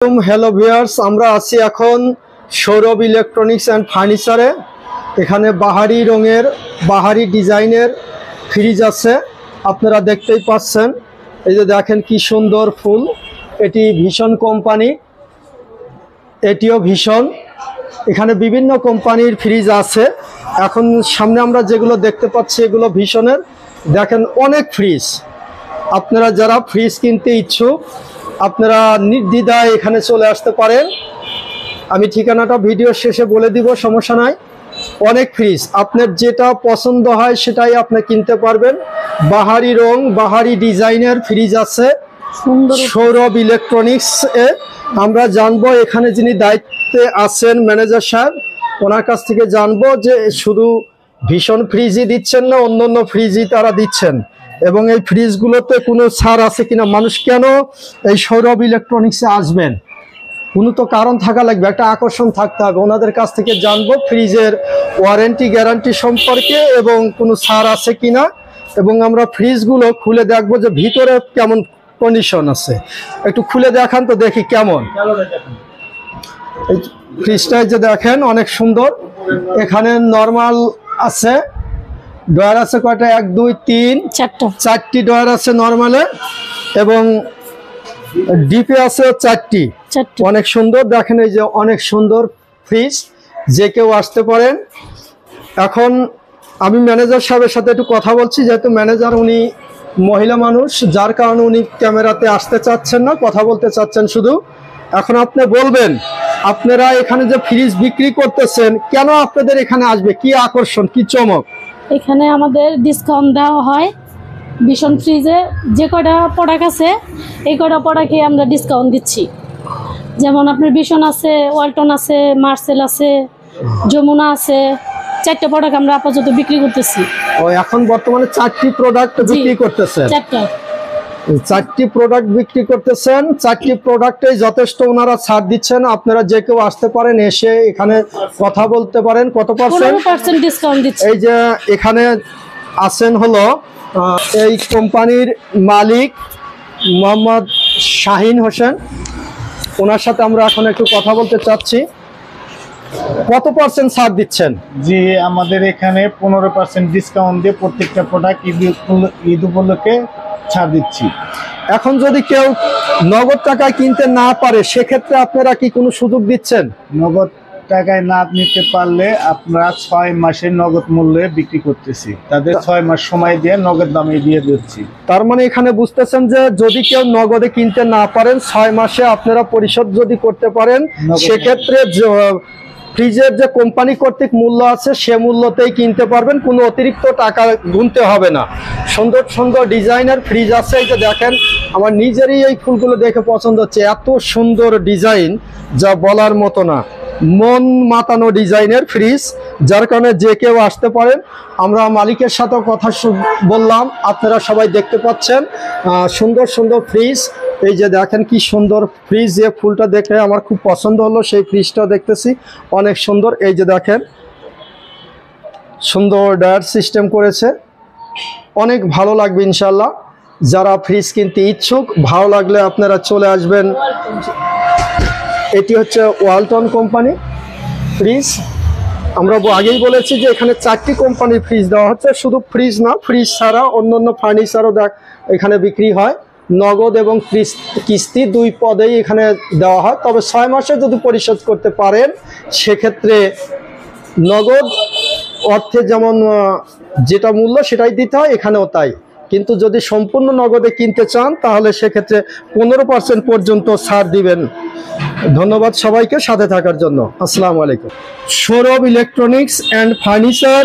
Hello viewers, আমরা আছি এখন সৌরভ ইলেকট্রনিক্স অ্যান্ড ফার্নিচারে। এখানে বাহারি রঙের বাহারি ডিজাইনের ফ্রিজ আছে, আপনারা দেখতেই পাচ্ছেন। এই যে দেখেন কি সুন্দর ফুল, এটি ভীষণ কোম্পানি, এটিও ভীষণ। এখানে বিভিন্ন কোম্পানির ফ্রিজ আছে। এখন সামনে আমরা যেগুলো দেখতে পাচ্ছি এগুলো ভীষণের। দেখেন অনেক ফ্রিজ, আপনারা যারা ফ্রিজ কিনতে ইচ্ছুক আপনারা নির্দ্বিধায় এখানে চলে আসতে পারেন। আমি ঠিকানাটা ভিডিও শেষে বলে দিব, সমস্যা নাই। অনেক ফ্রিজ, আপনার যেটা পছন্দ হয় সেটাই আপনি কিনতে পারবেন। বাহারি রং বাহারি ডিজাইনের ফ্রিজ আছে সৌরভ ইলেকট্রনিক্স এ। আমরা জানবো এখানে যিনি দায়িত্বে আছেন ম্যানেজার সাহেব, ওনার কাছ থেকে জানবো যে শুধু ভীষণ ফ্রিজই দিচ্ছেন না অন্য ফ্রিজই তারা দিচ্ছেন, এবং এই ফ্রিজগুলোতে কোনো ছাড় আছে কিনা, মানুষ কেন এই সৌরভ ইলেকট্রনিক্সে আসবেন, কোনো তো কারণ থাকা লাগবে, একটা আকর্ষণ থাকতে হবে। ওনাদের কাছ থেকে জানবো ফ্রিজের ওয়ারেন্টি গ্যারান্টি সম্পর্কে এবং কোনো ছাড় আছে কিনা, এবং আমরা ফ্রিজগুলো খুলে দেখবো যে ভিতরে কেমন কন্ডিশন আছে। একটু খুলে দেখান তো দেখি কেমন। এই ফ্রিজটাই যে দেখেন অনেক সুন্দর। এখানে নর্মাল আছে, ডয়ার আছে কয়টা, 1 2 3 4টি ডয়ার আছে নরমালে, এবং ডিপে আছে 4টি। অনেক সুন্দর, দেখেন এই যে অনেক সুন্দর ফ্রিজ, যে কেউ আসতে পারেন। এখন আমি ম্যানেজার সাহেবের সাথে একটু কথা বলছি, যেহেতু ম্যানেজার উনি মহিলা মানুষ, যার কারণে উনি ক্যামেরাতে আসতে চাচ্ছেন না, কথা বলতে চাচ্ছেন শুধু। এখন আপনি বলবেন আপনারা এখানে যে ফ্রিজ বিক্রি করতেছেন, কেন আপনাদের এখানে আসবে, কি আকর্ষণ, কি চমক? এখানে আমাদের ডিসকাউন্ট দেওয়া হয়। ভীষণ ফ্রিজে যে কয়টা প্রোডাক্ট আছে এই কয়টা প্রোডাক্টে আমরা ডিসকাউন্ট দিচ্ছি। যেমন আপনার ভীষণ আছে, ওয়ালটন আছে, মার্সেল আছে, যমুনা আছে, 4টা প্রোডাক্ট আমরা আপাতত বিক্রি করতেছি। ও এখন বর্তমানে 4টি প্রোডাক্ট বিক্রি করতেছেন? 4টি প্রোডাক্ট বিক্রি করতেছেন। 4টি প্রোডাক্টেই যথেষ্ট ওনারা ছাড় দিচ্ছেন। আপনারা যে কেউ আসতে পারেন, এসে এখানে কথা বলতে পারেন। কত পার্সেন্ট ডিসকাউন্ট দিচ্ছি? এই যে এখানে আছেন হলো এই কোম্পানির মালিক মোহাম্মদ শাহিন হোসেন, ওনার সাথে আমরা এখন একটু কথা বলতে চাচ্ছি। কত পার্সেন্ট ছাড় দিচ্ছেন? জি, আমাদের এখানে 15% ডিসকাউন্ট দিয়ে প্রত্যেকটা প্রোডাক্ট ঈদ উপলক্ষে ছাড় দিচ্ছি। এখন যদি কেউ নগদ টাকায় কিনতে না পারে, সেক্ষেত্রে আপনারা কি কোনো সুযোগ দিচ্ছেন? নগদ টাকায় না নিতে পারলে আমরা 6 মাসের নগদ মূল্যে বিক্রি করতেছি। তাদের 6 মাস সময় দিয়ে নগদ দামে দিয়ে দিচ্ছি। তার মানে এখানে বুঝতেছেন যে যদি কেউ নগদে কিনতে না পারেন, 6 মাসে আপনারা পরিশোধ যদি করতে পারেন, সেক্ষেত্রে ফ্রিজের যে কোম্পানি কর্তৃক মূল্য আছে সে মূল্যতেই কিনতে পারবেন, কোনো অতিরিক্ত টাকা গুনতে হবে না। সুন্দর সুন্দর ডিজাইনের ফ্রিজ আছে। এই যে দেখেন, আমার নিজেরই এই ফুলগুলো দেখে পছন্দ হচ্ছে, এত সুন্দর ডিজাইন যা বলার মতো না, মন মাতানো ডিজাইনের ফ্রিজ, যার কারণে যে কেউ আসতে পারেন। আমরা মালিকের সাথেও কথা বললাম, আপনারা সবাই দেখতে পাচ্ছেন সুন্দর সুন্দর ফ্রিজ। এই যে দেখেন কি সুন্দর ফ্রিজ, যে ফুলটা দেখে আমার খুব পছন্দ হলো, সেই ফ্রিজটা দেখতেছি অনেক সুন্দর। এই যে দেখেন সুন্দর ডায়ার সিস্টেম করেছে, অনেক ভালো লাগবে ইনশাল্লাহ। যারা ফ্রিজ কিনতে ইচ্ছুক, ভালো লাগলে আপনারা চলে আসবেন। এটি হচ্ছে ওয়ালটন কোম্পানি ফ্রিজ। আমরা আগেই বলেছি যে এখানে 4টি কোম্পানির ফ্রিজ দেওয়া হচ্ছে। শুধু ফ্রিজ না, ফ্রিজ ছাড়া অন্যান্য ফার্নিচারও এখানে বিক্রি হয়। নগদ এবং কিস্তি 2 পদেই এখানে দেওয়া হয়। তবে 6 মাসে যদি পরিশোধ করতে পারেন, সেক্ষেত্রে নগদ অর্থে যেমন যেটা মূল্য সেটাই দিতে হয়, এখানেও তাই। কিন্তু যদি সম্পূর্ণ নগদে কিনতে চান, তাহলে সেক্ষেত্রে 15% পর্যন্ত ছাড় দিবেন। ধন্যবাদ সবাইকে সাথে থাকার জন্য। আসসালামু আলাইকুম। Sourav electronics and furniture,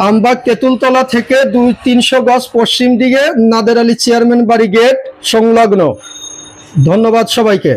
Ambag Tentultala থেকে 200-300 গজ পশ্চিম দিকে নাদের আলী চেয়ারম্যান বাড়ি গেট সংলগ্ন। ধন্যবাদ সবাইকে।